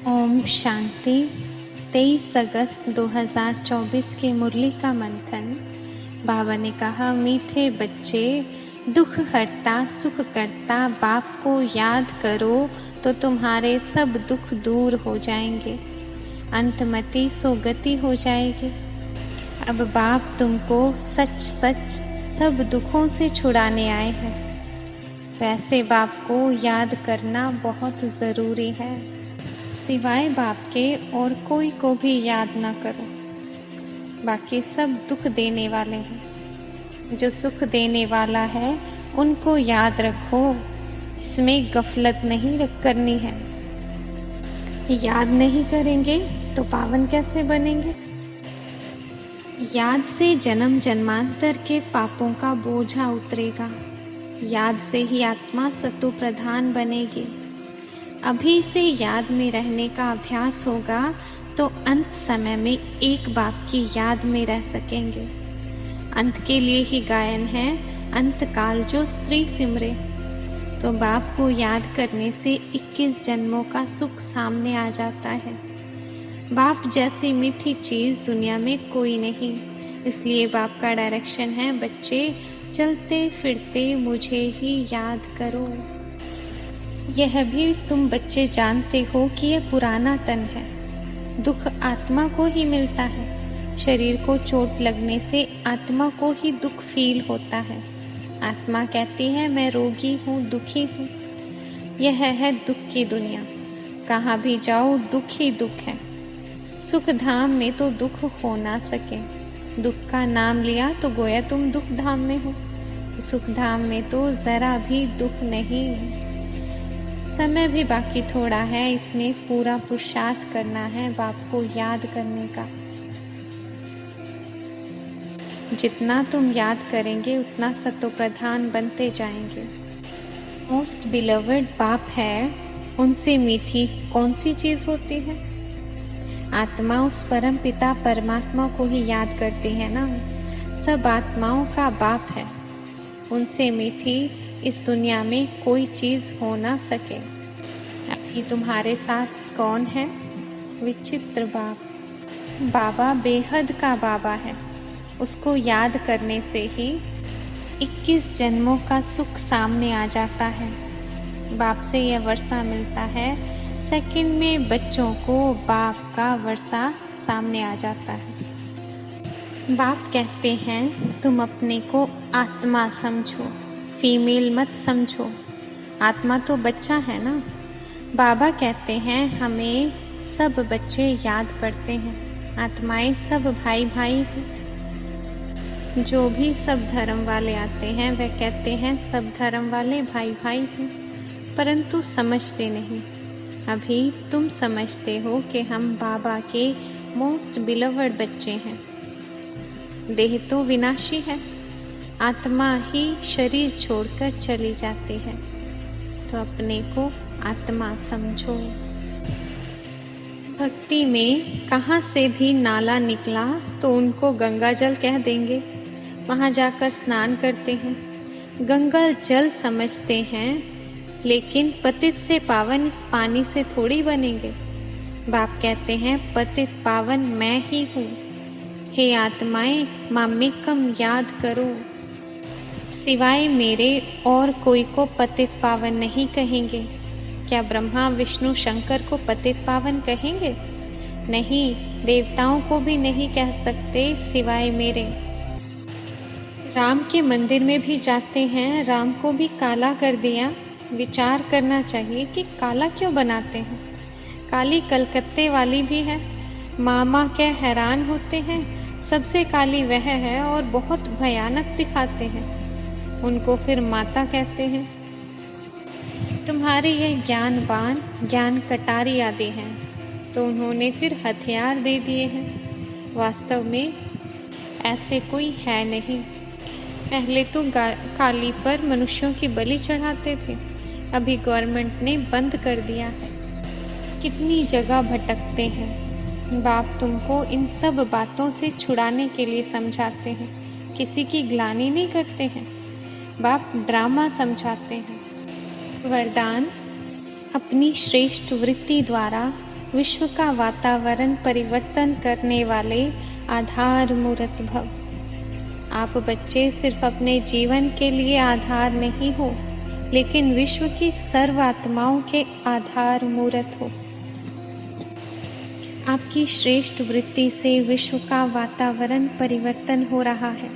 ओम शांति। 23 अगस्त 2024 के मुरली का मंथन। बाबा ने कहा, मीठे बच्चे, दुख हरता सुख करता बाप को याद करो तो तुम्हारे सब दुख दूर हो जाएंगे, अंतमति सोगति हो जाएगी। अब बाप तुमको सच सच सब दुखों से छुड़ाने आए हैं, तो ऐसे बाप को याद करना बहुत ज़रूरी है। सिवाय बाप के और कोई को भी याद ना करो, बाकी सब दुख देने वाले हैं। जो सुख देने वाला है उनको याद रखो, इसमें गफलत नहीं करनी है। याद नहीं करेंगे तो पावन कैसे बनेंगे? याद से जन्म जन्मांतर के पापों का बोझा उतरेगा, याद से ही आत्मा सत्व प्रधान बनेगी। अभी से याद में रहने का अभ्यास होगा तो अंत समय में एक बाप की याद में रह सकेंगे। अंत के लिए ही गायन है, अंत काल जो स्त्री सिमरे। तो बाप को याद करने से 21 जन्मों का सुख सामने आ जाता है। बाप जैसी मीठी चीज दुनिया में कोई नहीं, इसलिए बाप का डायरेक्शन है, बच्चे चलते फिरते मुझे ही याद करो। यह भी तुम बच्चे जानते हो कि यह पुराना तन है, दुख आत्मा को ही मिलता है। शरीर को चोट लगने से आत्मा को ही दुख फील होता है। आत्मा कहती है, मैं रोगी हूँ, दुखी हूँ। यह है दुख की दुनिया, कहाँ भी जाओ दुख ही दुख है। सुख धाम में तो दुख हो ना सके, दुख का नाम लिया तो गोया तुम दुख धाम में हो। तो सुख धाम में तो जरा भी दुख नहीं है। समय भी बाकी थोड़ा है, इसमें पूरा पुरुषार्थ करना है बाप को याद करने का। जितना तुम याद करेंगे उतना सत्व प्रधान बनते जाएंगे। मोस्ट बिलवर्ड बाप है, उनसे मीठी कौन सी चीज होती है? आत्मा उस परम पिता परमात्मा को ही याद करती है ना। सब आत्माओं का बाप है, उनसे मीठी इस दुनिया में कोई चीज हो ना सके। अभी तुम्हारे साथ कौन है? विचित्र बाप। बाबा बेहद का बाबा है, उसको याद करने से ही 21 जन्मों का सुख सामने आ जाता है। बाप से यह वर्षा मिलता है, सेकंड में बच्चों को बाप का वर्षा सामने आ जाता है। बाप कहते हैं, तुम अपने को आत्मा समझो, फीमेल मत समझो। आत्मा तो बच्चा है ना। बाबा कहते हैं, हमें सब बच्चे याद करते हैं, आत्माएं सब भाई भाई हैं। जो भी सब धर्म वाले आते हैं वह कहते हैं सब धर्म वाले भाई भाई हैं, परंतु समझते नहीं। अभी तुम समझते हो कि हम बाबा के मोस्ट बिलवर्ड बच्चे हैं। देह तो विनाशी है, आत्मा ही शरीर छोड़कर चली जाती है, तो अपने को आत्मा समझो। भक्ति में कहाँ से भी नाला निकला तो उनको गंगा जल कह देंगे, वहां जाकर स्नान करते हैं। गंगा जल समझते हैं, लेकिन पतित से पावन इस पानी से थोड़ी बनेंगे। बाप कहते हैं, पतित पावन मैं ही हूँ। हे आत्माएं, मामेकम याद करो। सिवाय मेरे और कोई को पतित पावन नहीं कहेंगे। क्या ब्रह्मा विष्णु शंकर को पतित पावन कहेंगे? नहीं, देवताओं को भी नहीं कह सकते सिवाय मेरे। राम के मंदिर में भी जाते हैं, राम को भी काला कर दिया। विचार करना चाहिए कि काला क्यों बनाते हैं। काली कलकत्ते वाली भी है। मामा क्या हैरान होते हैं, सबसे काली वह है और बहुत भयानक दिखाते हैं, उनको फिर माता कहते हैं। तुम्हारे यह ज्ञान बाण, ज्ञान कटारी आदि हैं, तो उन्होंने फिर हथियार दे दिए हैं। वास्तव में ऐसे कोई है नहीं। पहले तो काली पर मनुष्यों की बलि चढ़ाते थे, अभी गवर्नमेंट ने बंद कर दिया है। कितनी जगह भटकते हैं। बाप तुमको इन सब बातों से छुड़ाने के लिए समझाते हैं, किसी की ग्लानि नहीं करते हैं। बाप ड्रामा समझाते हैं। वरदान, अपनी श्रेष्ठ वृत्ति द्वारा विश्व का वातावरण परिवर्तन करने वाले आधार मूर्त भव। आप बच्चे सिर्फ अपने जीवन के लिए आधार नहीं हो, लेकिन विश्व की सर्व आत्माओं के आधार मूर्त हो। आपकी श्रेष्ठ वृत्ति से विश्व का वातावरण परिवर्तन हो रहा है।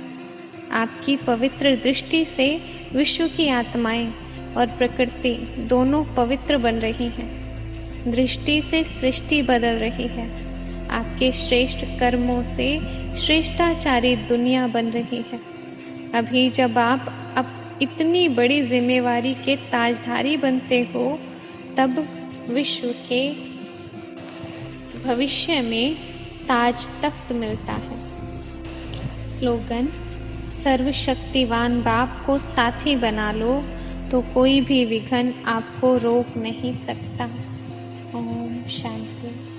आपकी पवित्र दृष्टि से विश्व की आत्माएं और प्रकृति दोनों पवित्र बन रही हैं। दृष्टि से सृष्टि बदल रही है। आपके श्रेष्ठ कर्मों से श्रेष्ठाचारी दुनिया बन रही है। अभी जब आप अब इतनी बड़ी जिम्मेवारी के ताजधारी बनते हो, तब विश्व के भविष्य में ताज तख्त मिलता है। स्लोगन: सर्वशक्तिवान बाप को साथी बना लो तो कोई भी विघ्न आपको रोक नहीं सकता। ओम शांति।